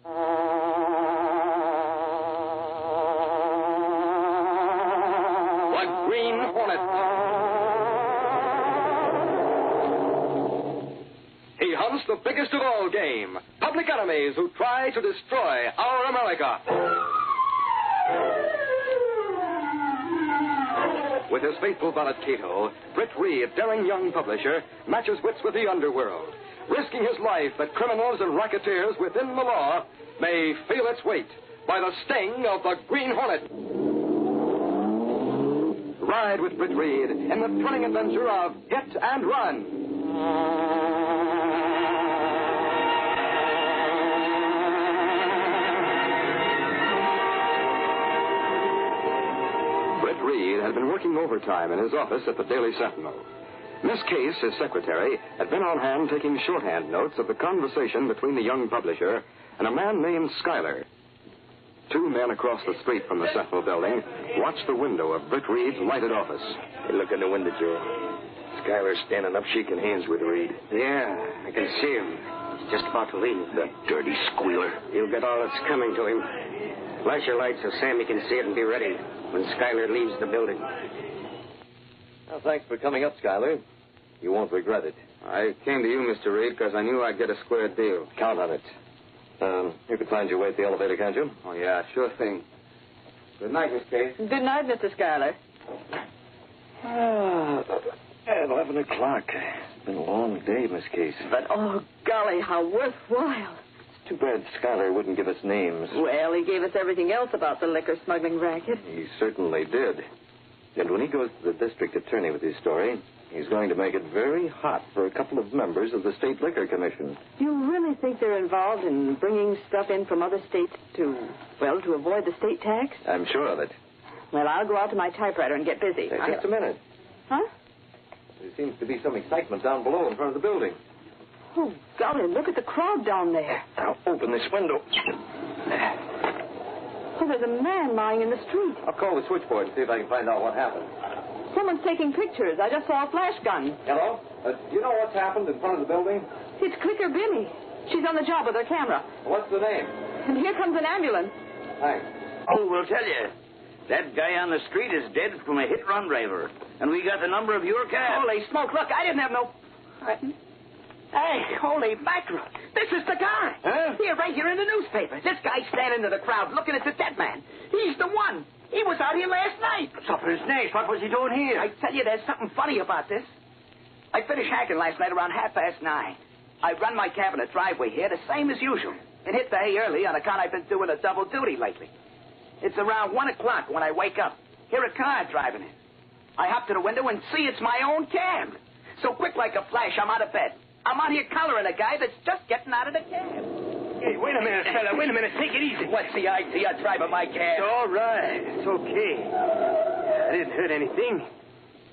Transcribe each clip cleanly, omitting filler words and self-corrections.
The Green Hornet. He hunts the biggest of all game, public enemies who try to destroy our America. With his faithful valet Cato, Britt Reed, daring young publisher, matches wits with the underworld, risking his life that criminals and racketeers within the law may feel its weight by the sting of the Green Hornet. Ride with Britt Reed in the thrilling adventure of Hit and Run. Reed had been working overtime in his office at the Daily Sentinel. Miss Case, his secretary, had been on hand taking shorthand notes of the conversation between the young publisher and a man named Schuyler. Two men across the street from the Sentinel building watched the window of Britt Reed's lighted office. Hey, look in the window, Joe. Schuyler's standing up shaking hands with Reed. Yeah, I can see him. He's just about to leave. That dirty squealer. He'll get all that's coming to him. Flash your light so Sammy can see it and be ready when Schuyler leaves the building. Well, thanks for coming up, Schuyler. You won't regret it. I came to you, Mr. Reed, because I knew I'd get a square deal. Count on it. You could find your way to the elevator, can't you? Oh, yeah, sure thing. Good night, Miss Case. Good night, Mr. Schuyler. 11 o'clock. It's been a long day, Miss Case. But, oh, golly, how worthwhile. It's too bad Schuyler wouldn't give us names. Well, he gave us everything else about the liquor smuggling racket. He certainly did. And when he goes to the district attorney with his story, he's going to make it very hot for a couple of members of the State Liquor Commission. You really think they're involved in bringing stuff in from other states to avoid the state tax? I'm sure of it. Well, I'll go out to my typewriter and get busy. Hey, just a minute. Huh? There seems to be some excitement down below in front of the building. Oh, golly, look at the crowd down there. I'll open this window. Oh, there's a man lying in the street. I'll call the switchboard and see if I can find out what happened. Someone's taking pictures. I just saw a flash gun. Hello? Do you know what's happened in front of the building? It's Clicker Billy. She's on the job with her camera. What's the name? And here comes an ambulance. Thanks. Oh, we'll tell you. That guy on the street is dead from a hit-run driver. And we got the number of your cab. Holy smoke, look, I didn't have no... Hey, holy mackerel. This is the guy. Huh? Here, right here in the newspaper. This guy's standing in the crowd looking at the dead man. He's the one. He was out here last night. Suffer his snakes. What was he doing here? I tell you, there's something funny about this. I finished hacking last night around 9:30. I run my cab in the driveway here, the same as usual, and hit the hay early on account I've been doing a double duty lately. It's around 1 o'clock when I wake up. Hear a car driving in. I hop to the window and see it's my own cab. So quick like a flash, I'm out of bed. I'm out here collaring a guy that's just getting out of the cab. Hey, wait a minute, fella. Wait a minute. Take it easy. What's the idea of driving my cab? It's all right. It's okay. I didn't hurt anything.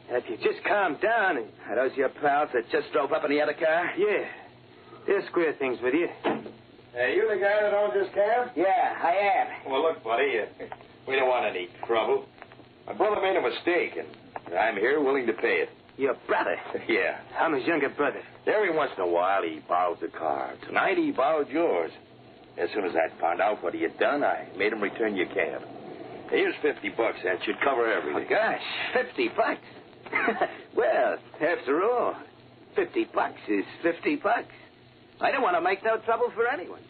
If you just calm down. Are those your pals that just drove up in the other car? Yeah. They'll square things with you. Hey, you the guy that owns this cab? Yeah, I am. Well, look, buddy, we don't want any trouble. My brother made a mistake, and I'm here willing to pay it. Your brother? Yeah. I'm his younger brother. Every once in a while, he borrows a car. Tonight, he borrowed yours. As soon as I found out what he had done, I made him return your cab. Here's $50. That should cover everything. Oh, gosh, $50. Well, after all, $50 is $50. I don't want to make no trouble for anyone.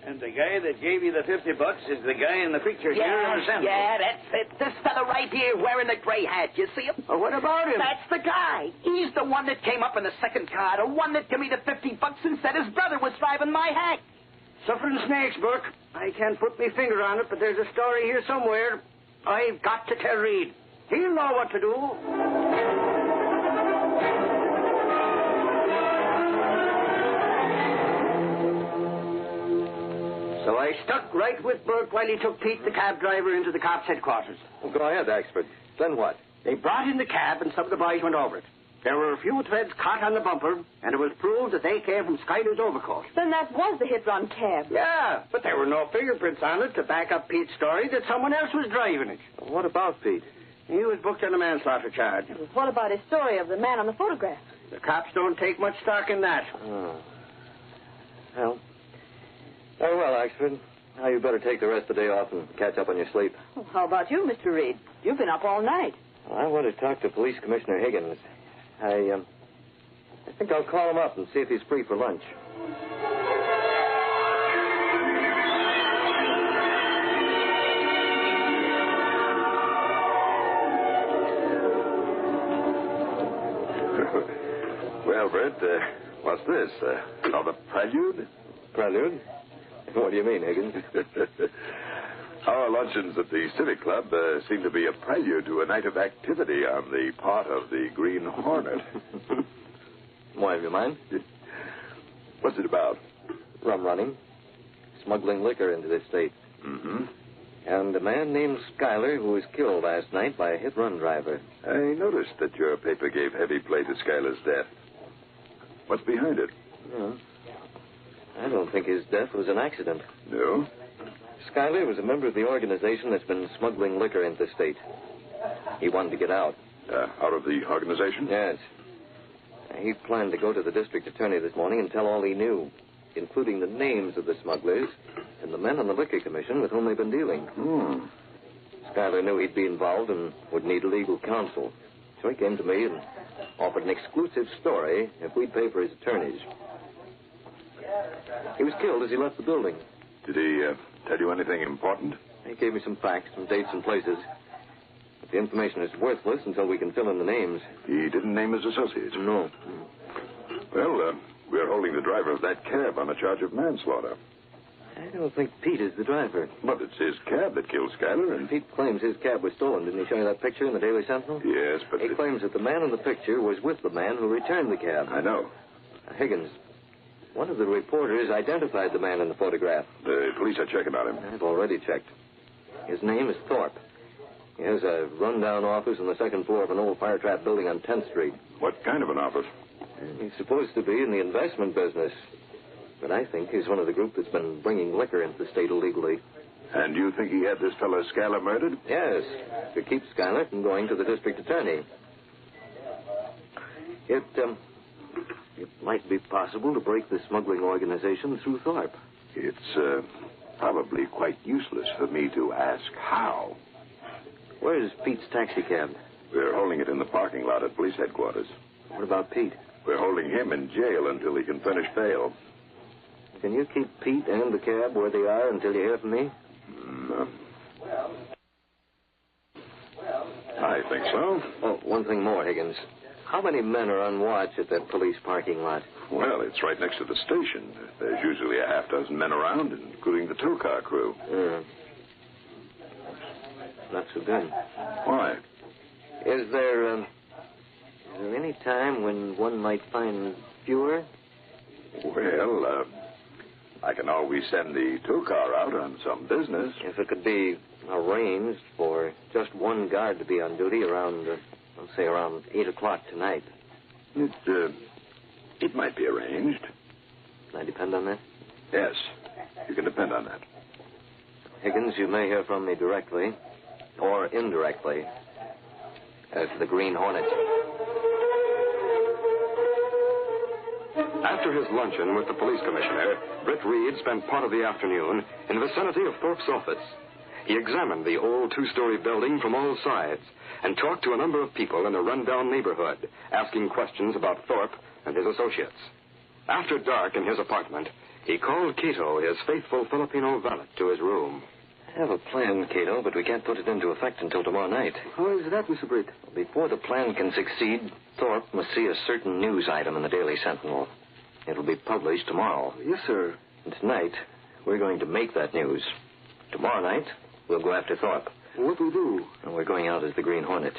And the guy that gave you the $50 is the guy in the picture here in the center. Yeah, that's it. This fella right here wearing the gray hat. You see him? Well, what about him? That's the guy. He's the one that came up in the second car, the one that gave me the $50 and said his brother was driving my hack. Suffering snakes, Burke. I can't put my finger on it, but there's a story here somewhere. I've got to tell Reed. He'll know what to do. So I stuck right with Burke while he took Pete, the cab driver, into the cops' headquarters. Well, go ahead, expert. Then what? They brought in the cab, and some of the boys went over it. There were a few threads caught on the bumper, and it was proved that they came from Schuyler's overcoat. Then that was the hit-run cab. Yeah, but there were no fingerprints on it to back up Pete's story that someone else was driving it. What about Pete? He was booked on a manslaughter charge. What about his story of the man on the photograph? The cops don't take much stock in that. Oh. Well, Very well, Axford. Now you better take the rest of the day off and catch up on your sleep. Well, how about you, Mr. Reed? You've been up all night. Well, I want to talk to Police Commissioner Higgins. I think I'll call him up and see if he's free for lunch. Well, Brett, what's this? Another prelude? Prelude? What do you mean, Higgins? Our luncheons at the Civic Club seem to be a prelude to a night of activity on the part of the Green Hornet. Why, have you mind? What's it about? Rum running. Smuggling liquor into this state. Mm-hmm. And a man named Schuyler who was killed last night by a hit-run driver. I noticed that your paper gave heavy play to Schuyler's death. What's behind it? Well, I don't think his death was an accident. No? Schuyler was a member of the organization that's been smuggling liquor into the state. He wanted to get out. Out of the organization? Yes. He planned to go to the district attorney this morning and tell all he knew, including the names of the smugglers and the men on the liquor commission with whom they've been dealing. Schuyler knew he'd be involved and would need legal counsel. So he came to me and offered an exclusive story if we'd pay for his attorneys. He was killed as he left the building. Did he tell you anything important? He gave me some facts, some dates and places. But the information is worthless until we can fill in the names. He didn't name his associates? No. Well, we're holding the driver of that cab on a charge of manslaughter. I don't think Pete is the driver. But it's his cab that killed Schuyler, and... Pete claims his cab was stolen. Didn't he show you that picture in the Daily Sentinel? Yes, but... He claims that the man in the picture was with the man who returned the cab. I know. Higgins, one of the reporters identified the man in the photograph. The police are checking on him. I've already checked. His name is Thorpe. He has a rundown office on the second floor of an old fire trap building on 10th Street. What kind of an office? He's supposed to be in the investment business. But I think he's one of the group that's been bringing liquor into the state illegally. And you think he had this fellow Schuyler murdered? Yes, to keep Schuyler from going to the district attorney. It might be possible to break the smuggling organization through Thorpe. It's probably quite useless for me to ask how. Where's Pete's taxi cab? We're holding it in the parking lot at police headquarters. What about Pete? We're holding him in jail until he can finish bail. Can you keep Pete and the cab where they are until you hear from me? I think so. Oh, one thing more, Higgins. How many men are on watch at that police parking lot? Well, it's right next to the station. There's usually a half dozen men around, including the tow car crew. Not so good. Why? Is there any time when one might find fewer? Well, I can always send the tow car out on some business. If it could be arranged for just one guard to be on duty around, let's say around 8 o'clock tonight. It might be arranged. Can I depend on that? Yes, you can depend on that. Higgins, you may hear from me directly or indirectly as the Green Hornet. After his luncheon with the police commissioner, Britt Reed spent part of the afternoon in the vicinity of Thorpe's office. He examined the old two-story building from all sides and talked to a number of people in the rundown neighborhood, asking questions about Thorpe and his associates. After dark in his apartment, he called Cato, his faithful Filipino valet, to his room. I have a plan, Cato, but we can't put it into effect until tomorrow night. How is that, Mr. Britt? Before the plan can succeed, Thorpe must see a certain news item in the Daily Sentinel. It'll be published tomorrow. Yes, sir. And tonight, we're going to make that news. Tomorrow night, we'll go after Thorpe. What will we do? And we're going out as the Green Hornet.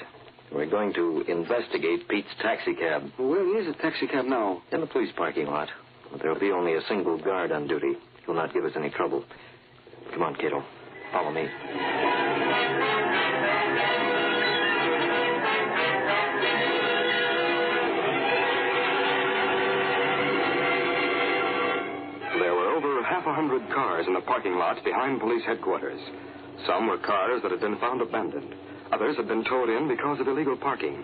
We're going to investigate Pete's taxi cab. Where is the taxi cab now? In the police parking lot. There'll be only a single guard on duty. He'll not give us any trouble. Come on, Cato. Follow me. There were over half a hundred cars in the parking lots behind police headquarters. Some were cars that had been found abandoned. Others had been towed in because of illegal parking.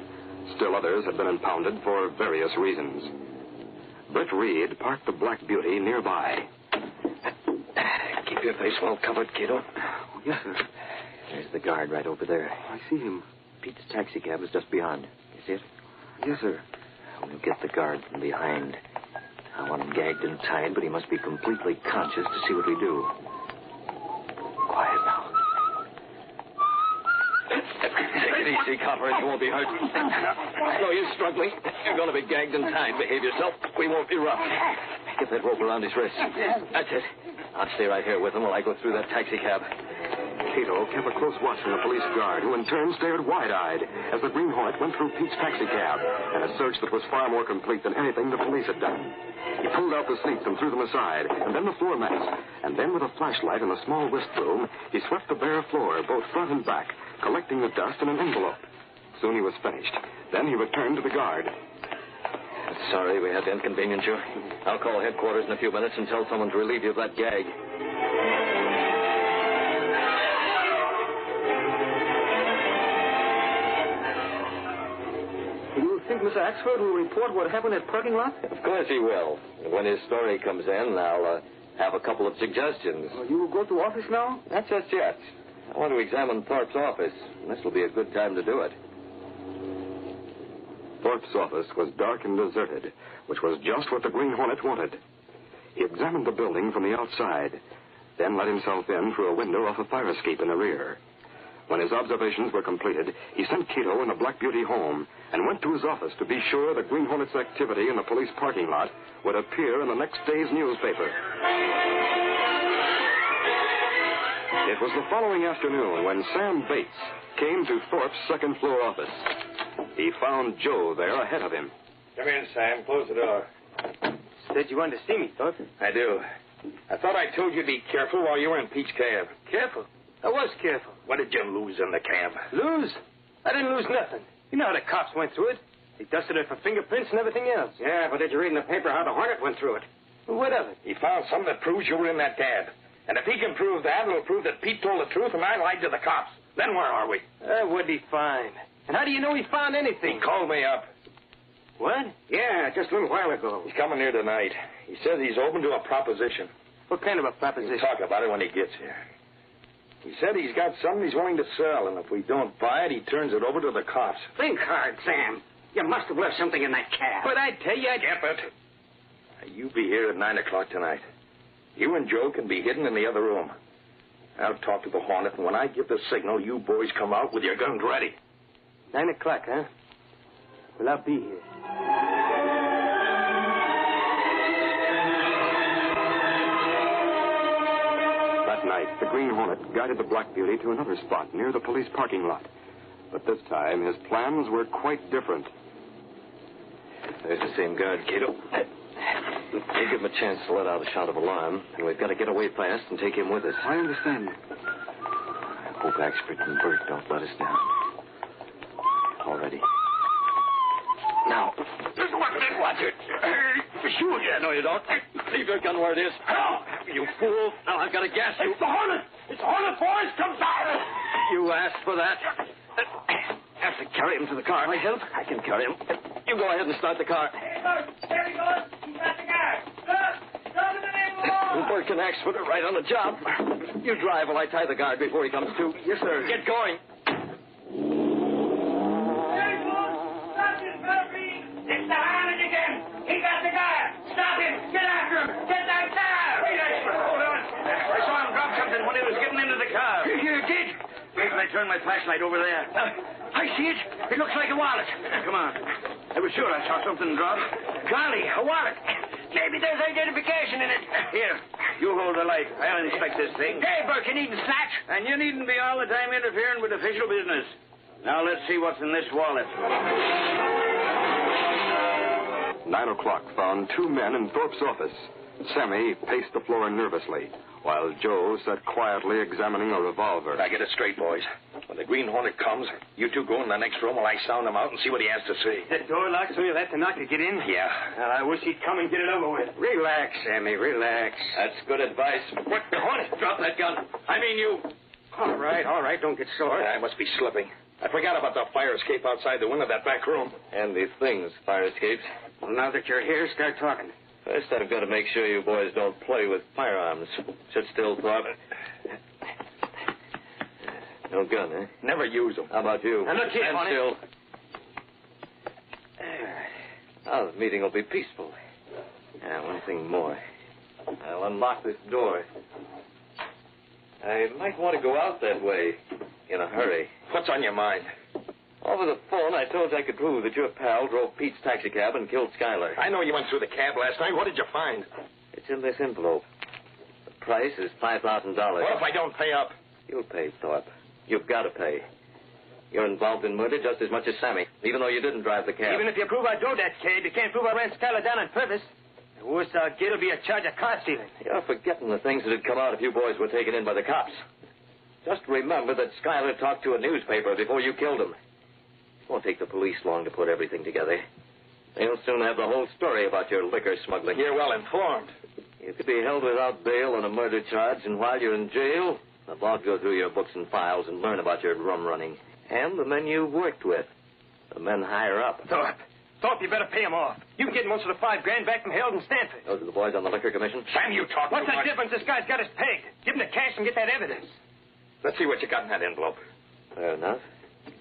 Still others had been impounded for various reasons. Britt Reed parked the Black Beauty nearby. your face well covered, kiddo. Oh, yes, sir. There's the guard right over there. I see him. Pete's taxi cab is just beyond. You see it? Yes, sir. We'll get the guard from behind. I want him gagged and tied, but he must be completely conscious to see what we do. Quiet now. Take it easy, Copper. You won't be hurt. No use struggling. You're going to be gagged and tied. Behave yourself. We won't be rough. Get that rope around his wrist. That's it. I'll stay right here with him while I go through that taxi cab. Cato kept a close watch on the police guard, who in turn stared wide-eyed as the Green Hornet went through Pete's taxi cab in a search that was far more complete than anything the police had done. He pulled out the seats and threw them aside, and then the floor mats, and then with a flashlight and a small whisk broom, he swept the bare floor, both front and back, collecting the dust in an envelope. Soon he was finished. Then he returned to the guard. Sorry we had to inconvenience you. I'll call headquarters in a few minutes and tell someone to relieve you of that gag. Do you think Mr. Axford will report what happened at parking lot? Of course he will. When his story comes in, I'll have a couple of suggestions. You will go to office now? Not just yet. I want to examine Thorpe's office, and this will be a good time to do it. Thorpe's office was dark and deserted, which was just what the Green Hornet wanted. He examined the building from the outside, then let himself in through a window off a fire escape in the rear. When his observations were completed, he sent Cato and the Black Beauty home and went to his office to be sure the Green Hornet's activity in the police parking lot would appear in the next day's newspaper. It was the following afternoon when Sam Bates came to Thorpe's second-floor office. He found Joe there ahead of him. Come in, Sam. Close the door. Said you wanted to see me, Thorpe. I do. I thought I told you to be careful while you were in Pete's cab. Careful? I was careful. What did you lose in the cab? Lose? I didn't lose nothing. You know how the cops went through it. They dusted it for fingerprints and everything else. Yeah, but did you read in the paper how the Hornet went through it? Well, what of it? He found something that proves you were in that cab. And if he can prove that, it'll prove that Pete told the truth and I lied to the cops. Then where are we? What'd he find? And how do you know he found anything? He called me up. What? Yeah, just a little while ago. He's coming here tonight. He says he's open to a proposition. What kind of a proposition? We'll talk about it when he gets here. He said he's got something he's willing to sell, and if we don't buy it, he turns it over to the cops. Think hard, Sam. You must have left something in that cab. But I tell you, Get it. Now, you be here at 9 o'clock tonight. You and Joe can be hidden in the other room. I'll talk to the Hornet, and when I give the signal, you boys come out with your guns ready. 9 o'clock, huh? Well, I'll be here. That night, the Green Hornet guided the Black Beauty to another spot near the police parking lot. But this time, his plans were quite different. There's the same guard, Cato. We'll give him a chance to let out a shout of alarm, and we've got to get away fast and take him with us. I understand. I hope Axford and Bert don't let us down. All ready. Now. Watch it. Shoot again. No, you don't. Leave your gun where it is. No! You fool. Now I've got to gas you. It's the Hornet! It's the Hornet, boys! Come down! You asked for that. Have to carry him to the car. I help? I can carry him. You go ahead and start the car. Hey, look! There he goes! He's got the guy! Look! Go to the name of the law! Bert and Axford are right on the job. You drive while I tie the guard before he comes to. Yes, sir. Get going. It's the Hornet again! He got the guy! Stop him! Get after him! Get that car! Wait, Axford, hold on. I saw him drop something when he was getting into the car. You did? Wait till I turn my flashlight over there. I see it. It looks like a wallet. Come on. I was sure I saw something drop. Golly, a wallet. Maybe there's identification in it. Here, you hold the light. I'll inspect this thing. Hey, Burke, you needn't snatch. And you needn't be all the time interfering with official business. Now let's see what's in this wallet. 9 o'clock found two men in Thorpe's office. Sammy paced the floor nervously, while Joe sat quietly examining a revolver. Now get it straight, boys. When the Green Hornet comes, you two go in the next room while I sound him out and see what he has to say. That door locked so you'll have to knock to get in? Yeah. Well, I wish he'd come and get it over with. Relax, Sammy, relax. That's good advice. What? The Hornet? Drop that gun. I mean you. All right, don't get sore. I must be slipping. I forgot about the fire escape outside the window of that back room. And these things, fire escapes. Well, now that you're here, start talking. First, I've got to make sure you boys don't play with firearms. Sit still, Thorpe. No gun, eh? Never use them. How about you? Now, look here, Stand Hornet. still. Now the meeting will be peaceful. Now, one thing more. I'll unlock this door. I might want to go out that way in a hurry. What's on your mind? Over the phone, I told you I could prove that your pal drove Pete's taxicab and killed Schuyler. I know you went through the cab last night. What did you find? It's in this envelope. The price is $5,000. What if I don't pay up? You'll pay, Thorpe. You've got to pay. You're involved in murder just as much as Sammy, even though you didn't drive the cab. Even if you prove I drove that cab, you can't prove I ran Schuyler down on purpose. The worst I'll get will be a charge of car stealing. You're forgetting the things that had come out if you boys were taken in by the cops. Just remember that Schuyler talked to a newspaper before you killed him. It won't take the police long to put everything together. They'll soon have the whole story about your liquor smuggling. You're well informed. You could be held without bail on a murder charge, and while you're in jail, the law will go through your books and files and learn about your rum running. And the men you worked with. The men higher up. Thorpe, you better pay him off. You can get most of the $5,000 back from Harold and Stanford. Those are the boys on the liquor commission? Sam, you talk What's too that much. difference? This guy's got us pegged. Give him the cash and get that evidence. Let's see what you got in that envelope. Fair enough.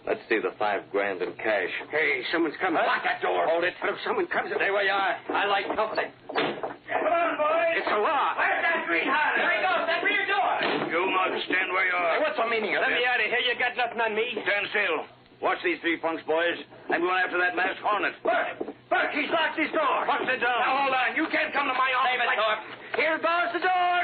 Let's see the $5,000 in cash. Hey, someone's coming. Lock that door. Hold it. But if someone comes... Stay where you are. I like company. Come on, boys. It's a law. Where's that green Hornet? There he goes. That rear door. You must stand where you Hey, what's the meaning of Let this? me out of here. You got nothing on me. Stand still. Watch these three punks, boys. I'm going after that masked Hornet. Burke, he's locked his door. Punch it down. Now, hold on. You can't come to my office. Save it, like... Thorpe. Here goes the door.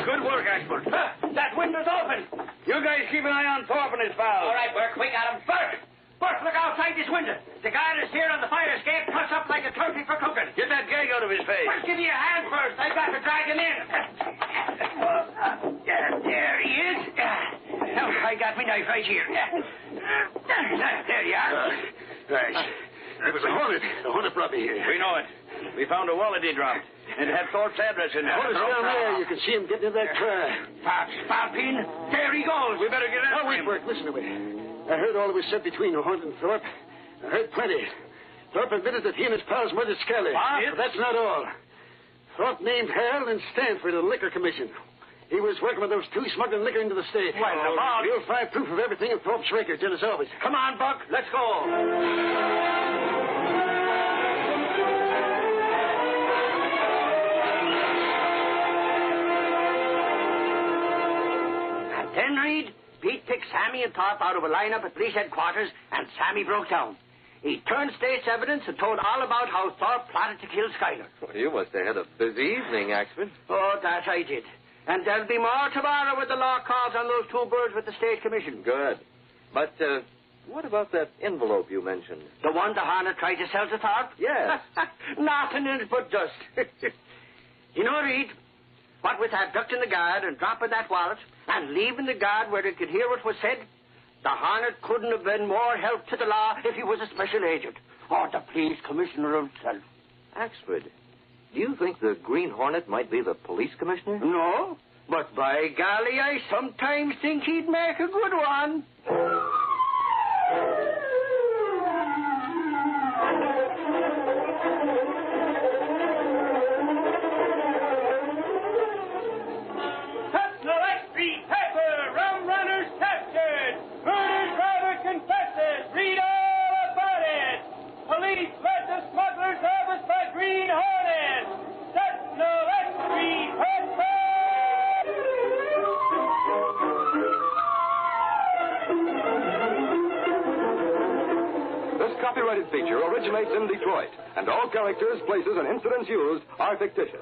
Good work, Ashford. That window's open. You guys keep an eye on Thorpe and his pals. All right, Burke, we got him. Burke, look outside this window. The guy that's here on the fire escape cuts up like a turkey for cooking. Get that gag out of his face. Burke, give me a hand first. I've got to drag him in. There he is. Now, I got my knife right here. There you are. Right. It was a Hornet. The Hornet brought me here. We know it. We found a wallet he dropped. It had Thorpe's address in it. Hornet's down there. You can see him getting into that car. Stop in. There he goes. We better get Now, after wait, him. Bert. Listen to me. I heard all that was said between Hornet and Thorpe. I heard plenty. Thorpe admitted that he and his pals murdered Schuyler. What? But that's not all. Thorpe named Harold and Stanford of the Liquor Commission. He was working with those two smuggling liquor into the state. What about? You'll find proof of everything in Thorpe's records, and as always. Come on, Buck. Let's go. Then, Reed, Pete picked Sammy and Thorpe out of a lineup at police headquarters, and Sammy broke down. He turned state's evidence and told all about how Thorpe plotted to kill Schuyler. Well, you must have had a busy evening, Axford. Oh, that I did. And there'll be more tomorrow when the law calls on those two birds with the state commission. Good. But, what about that envelope you mentioned? The one the Hornet tried to sell to Thorpe? Yes. Nothing in it but dust. You know, Reed, what with abducting the guard and dropping that wallet and leaving the guard where it could hear what was said, the Hornet couldn't have been more help to the law if he was a special agent or the police commissioner himself. Axford, do you think the Green Hornet might be the police commissioner? No, but by golly, I sometimes think he'd make a good one. Copyrighted feature originates in Detroit, and all characters, places, and incidents used are fictitious.